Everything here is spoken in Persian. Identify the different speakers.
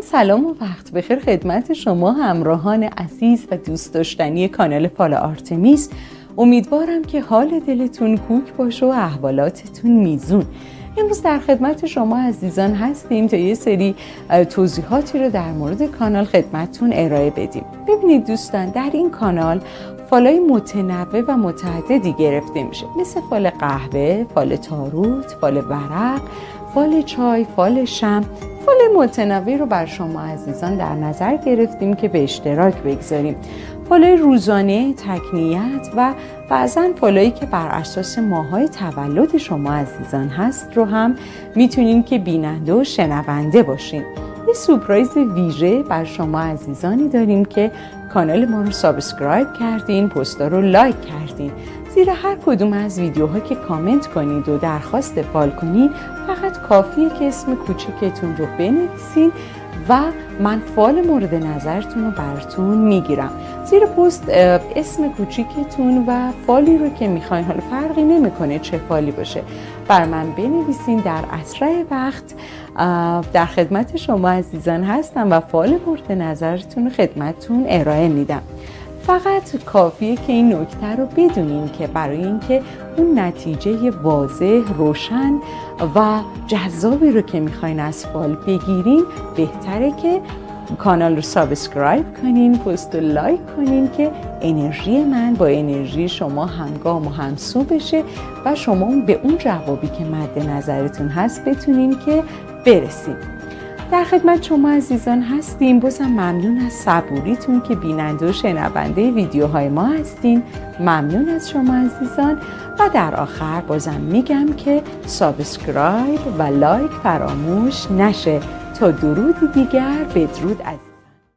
Speaker 1: سلام و وقت بخیر خدمت شما همراهان عزیز و دوست داشتنی کانال فال آرتمیس. امیدوارم که حال دلتون کوک باشه و احوالاتتون میزون. امروز در خدمت شما عزیزان هستیم تا یه سری توضیحاتی رو در مورد کانال خدمتتون ارائه بدیم. ببینید دوستان، در این کانال فالای متنوع و متعددی گرفته میشه، مثل فال قهوه، فال تاروت، فال ورق، فال چای، فال شمع. فال متنوعی رو بر شما عزیزان در نظر گرفتیم که به اشتراک بگذاریم. فالای روزانه، تکنیت و بعضاً فالایی که بر اساس ماه‌های تولد شما عزیزان هست رو هم میتونین که بیننده و شنونده باشین. یه سورپرایز ویژه بر شما عزیزانی داریم که کانال ما رو سابسکرایب کردین، پستا رو لایک کردین. زیر هر کدوم از ویدیوها که کامنت کنید و درخواست فال کنید، فقط کافیه که اسم کوچکتون رو بنویسین و من فال مورد نظرتون رو براتون میگیرم. زیر پست اسم کوچیکتون و فالی رو که میخواین، حالا فرقی نمیکنه چه فالی باشه، بر من بنویسین. در اسرع وقت در خدمت شما عزیزان هستم و فال مورد نظرتون رو خدمتتون ارائه میدم. فقط کافیه که این نکته رو بدونین که برای اینکه اون نتیجه واضح، روشن و جذابی رو که میخواین از فال بگیرین، بهتره که کانال رو سابسکرایب کنین، پست رو لایک کنین که انرژی من با انرژی شما همگام و همسو بشه و شما به اون جوابی که مد نظرتون هست بتونین که برسین. در خدمت شما عزیزان هستیم. بازم ممنون از صبوریتون که بیننده و شنونده ویدیوهای ما هستین. ممنون از شما عزیزان و در آخر بازم میگم که سابسکرایب و لایک فراموش نشه. تا درودی دیگر، بدرود.